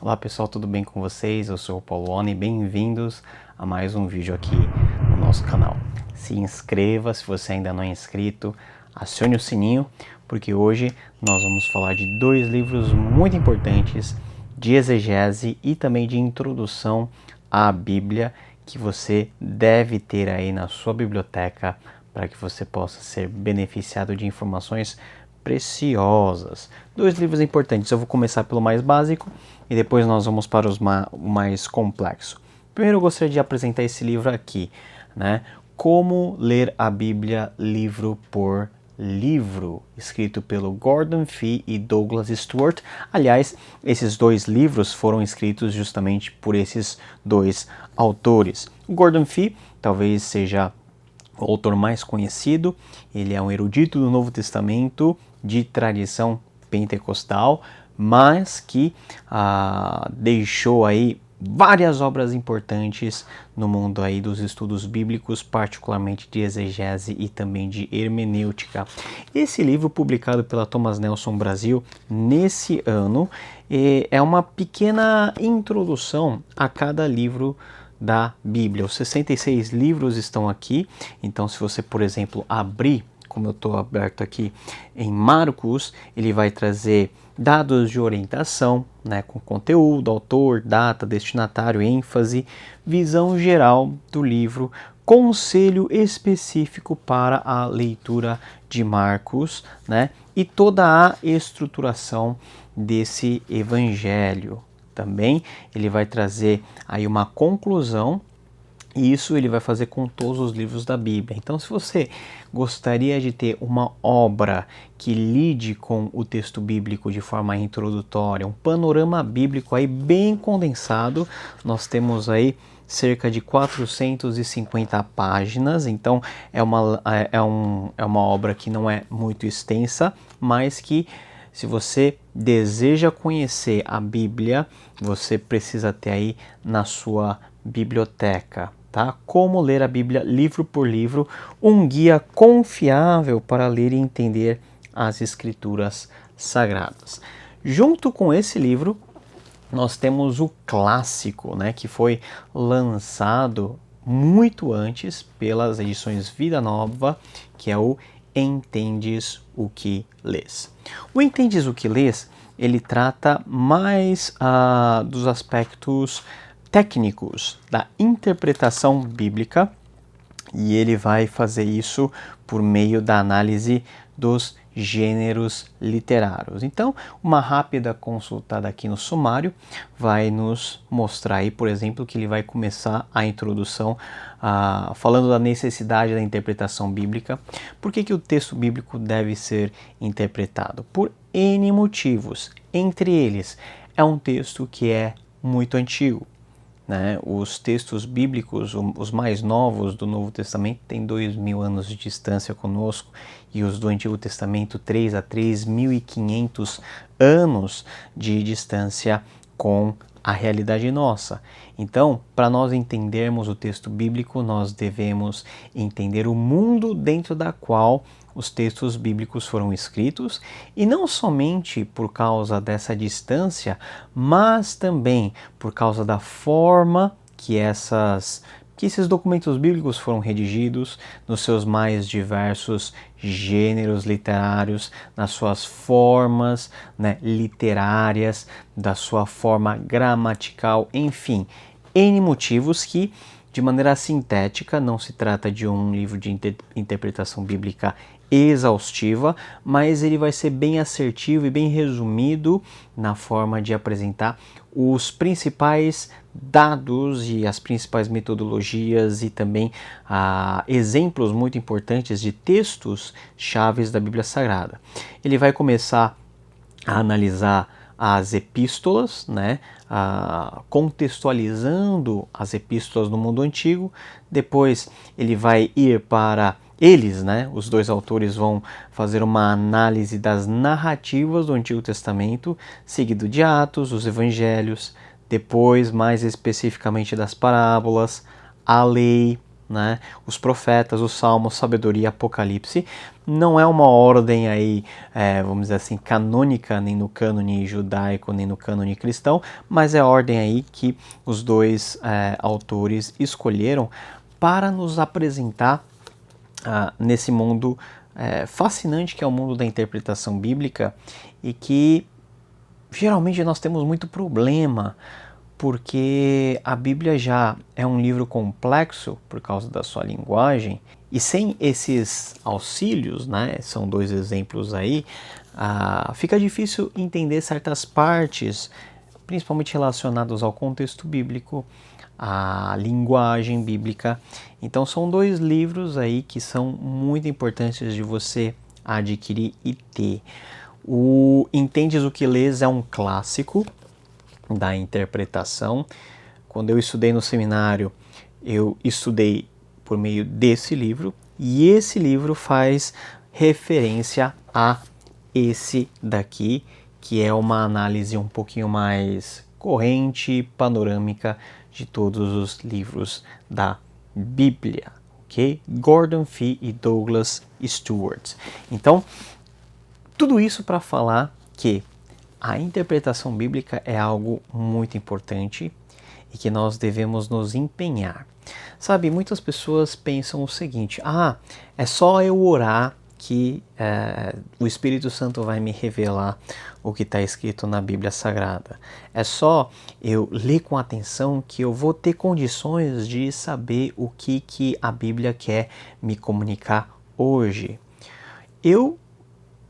Olá pessoal, tudo bem com vocês? Eu sou o Paulo Ona e bem-vindos a mais um vídeo aqui no nosso canal. Se inscreva se você ainda não é inscrito, acione o sininho, porque hoje nós vamos falar de dois livros muito importantes de exegese e também de introdução à Bíblia que você deve ter aí na sua biblioteca para que você possa ser beneficiado de informações preciosas. Dois livros importantes. Eu vou começar pelo mais básico e depois nós vamos para o mais complexo. Primeiro eu gostaria de apresentar esse livro aqui, né? Como ler a Bíblia livro por livro, escrito pelo Gordon Fee e Douglas Stuart. Aliás, esses dois livros foram escritos justamente por esses dois autores. O Gordon Fee talvez seja o autor mais conhecido. Ele é um erudito do Novo Testamento de tradição pentecostal, mas que deixou aí várias obras importantes no mundo aí dos estudos bíblicos, particularmente de exegese e também de hermenêutica. Esse livro, publicado pela Thomas Nelson Brasil nesse ano, é uma pequena introdução a cada livro da Bíblia. Os 66 livros estão aqui, então se você, por exemplo, abrir, como eu estou aberto aqui em Marcos, ele vai trazer dados de orientação, né, com conteúdo, autor, data, destinatário, ênfase, visão geral do livro, conselho específico para a leitura de Marcos, né, e toda a estruturação desse evangelho. Também ele vai trazer aí uma conclusão, e isso ele vai fazer com todos os livros da Bíblia. Então, se você gostaria de ter uma obra que lide com o texto bíblico de forma introdutória, um panorama bíblico aí bem condensado, nós temos aí cerca de 450 páginas, então é uma obra que não é muito extensa, mas que, se você deseja conhecer a Bíblia, você precisa ter aí na sua biblioteca, tá? Como ler a Bíblia livro por livro, um guia confiável para ler e entender as Escrituras Sagradas. Junto com esse livro, nós temos o clássico, né, que foi lançado muito antes pelas edições Vida Nova, que é o Entendes o que Lês. O Entendes o que Lês, ele trata mais dos aspectos técnicos da interpretação bíblica, e ele vai fazer isso por meio da análise dos gêneros literários. Então, uma rápida consultada aqui no sumário vai nos mostrar aí, por exemplo, que ele vai começar a introdução falando da necessidade da interpretação bíblica. Por que o texto bíblico deve ser interpretado? Por N motivos. Entre eles, é um texto que é muito antigo, né? Os textos bíblicos, os mais novos do Novo Testamento, têm 2.000 anos de distância conosco, e os do Antigo Testamento 3 a 3.500 anos de distância com a realidade nossa. Então, para nós entendermos o texto bíblico, nós devemos entender o mundo dentro da qual os textos bíblicos foram escritos, e não somente por causa dessa distância, mas também por causa da forma que esses documentos bíblicos foram redigidos, nos seus mais diversos gêneros literários, nas suas formas, né, literárias, da sua forma gramatical, enfim, N motivos que, de maneira sintética, não se trata de um livro de interpretação bíblica exaustiva, mas ele vai ser bem assertivo e bem resumido na forma de apresentar os principais dados e as principais metodologias e também exemplos muito importantes de textos chaves da Bíblia Sagrada. Ele vai começar a analisar as epístolas, né, contextualizando as epístolas no mundo antigo. Depois ele vai ir para eles, né, os dois autores vão fazer uma análise das narrativas do Antigo Testamento, seguido de Atos, os Evangelhos, depois mais especificamente das parábolas, a lei, né? Os profetas, os salmos, sabedoria, apocalipse. Não é uma ordem aí, vamos dizer assim, canônica, nem no cânone judaico, nem no cânone cristão, mas é a ordem aí que os dois autores escolheram para nos apresentar nesse mundo fascinante que é o mundo da interpretação bíblica e que geralmente nós temos muito problema, porque a Bíblia já é um livro complexo por causa da sua linguagem, e sem esses auxílios, né, são dois exemplos aí, fica difícil entender certas partes, principalmente relacionadas ao contexto bíblico, à linguagem bíblica. Então são dois livros aí que são muito importantes de você adquirir e ter. O Entendes o que Lês é um clássico da interpretação. Quando eu estudei no seminário, eu estudei por meio desse livro, e esse livro faz referência a esse daqui, que é uma análise um pouquinho mais corrente, panorâmica de todos os livros da Bíblia, ok? Gordon Fee e Douglas Stuart. Então, tudo isso para falar que a interpretação bíblica é algo muito importante e que nós devemos nos empenhar. Sabe, muitas pessoas pensam o seguinte: é só eu orar que o Espírito Santo vai me revelar o que está escrito na Bíblia Sagrada. É só eu ler com atenção que eu vou ter condições de saber o que a Bíblia quer me comunicar hoje. Eu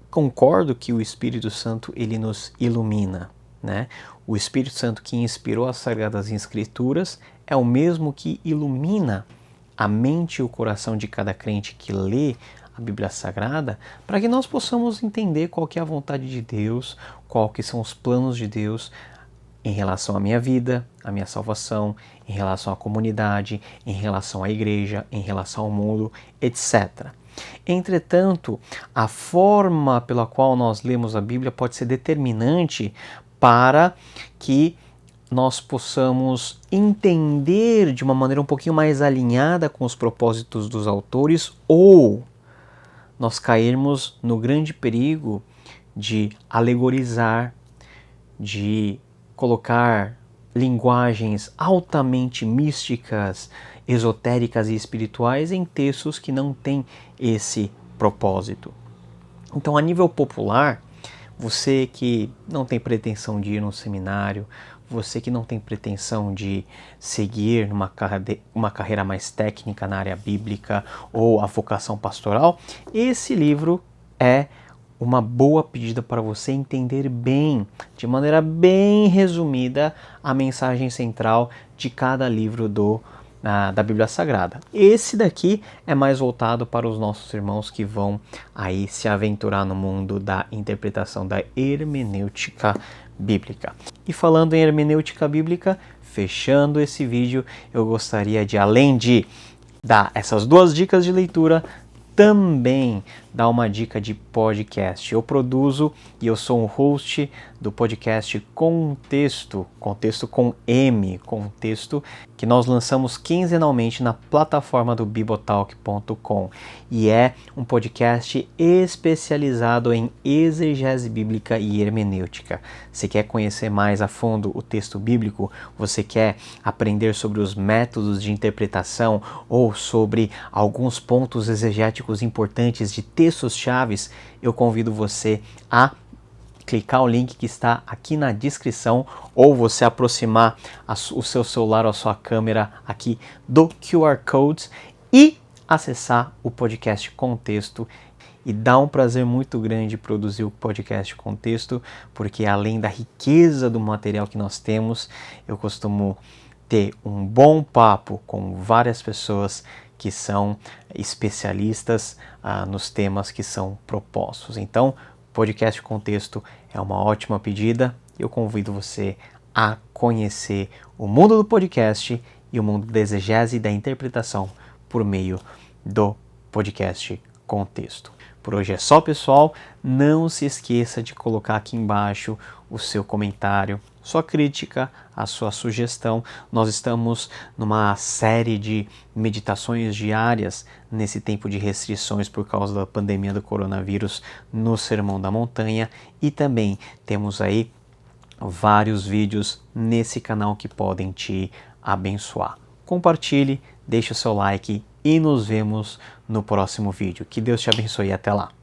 concordo que o Espírito Santo ele nos ilumina, né? O Espírito Santo que inspirou as Sagradas Escrituras é o mesmo que ilumina a mente e o coração de cada crente que lê a Bíblia Sagrada, para que nós possamos entender qual que é a vontade de Deus, qual que são os planos de Deus em relação à minha vida, à minha salvação, em relação à comunidade, em relação à igreja, em relação ao mundo, etc. Entretanto, a forma pela qual nós lemos a Bíblia pode ser determinante para que nós possamos entender de uma maneira um pouquinho mais alinhada com os propósitos dos autores, ou nós cairmos no grande perigo de alegorizar, de colocar linguagens altamente místicas, esotéricas e espirituais em textos que não têm esse propósito. Então, a nível popular, você que não tem pretensão de ir num seminário, você que não tem pretensão de seguir uma carreira mais técnica na área bíblica ou a vocação pastoral, esse livro é uma boa pedida para você entender bem, de maneira bem resumida, a mensagem central de cada livro da Bíblia Sagrada. Esse daqui é mais voltado para os nossos irmãos que vão aí se aventurar no mundo da interpretação da hermenêutica bíblica. E falando em hermenêutica bíblica, fechando esse vídeo, eu gostaria de, além de dar essas duas dicas de leitura, também dar uma dica de podcast. Eu produzo e eu sou um host do podcast Contexto com M, Contexto, que nós lançamos quinzenalmente na plataforma do bibotalk.com, e é um podcast especializado em exegese bíblica e hermenêutica. Você quer conhecer mais a fundo o texto bíblico? Você quer aprender sobre os métodos de interpretação ou sobre alguns pontos exegéticos importantes de textos chaves? Eu convido você a clicar o link que está aqui na descrição, ou você aproximar o seu celular ou a sua câmera aqui do QR Code e acessar o podcast Contexto. E dá um prazer muito grande produzir o podcast Contexto, porque além da riqueza do material que nós temos, eu costumo ter um bom papo com várias pessoas que são especialistas nos temas que são propostos. Então, podcast Contexto é uma ótima pedida. Eu convido você a conhecer o mundo do podcast e o mundo da exegese e da interpretação por meio do podcast Contexto. Por hoje é só, pessoal. Não se esqueça de colocar aqui embaixo o seu comentário, sua crítica, a sua sugestão. Nós estamos numa série de meditações diárias nesse tempo de restrições por causa da pandemia do coronavírus no Sermão da Montanha, e também temos aí vários vídeos nesse canal que podem te abençoar. Compartilhe, deixe o seu like e nos vemos no próximo vídeo. Que Deus te abençoe e até lá!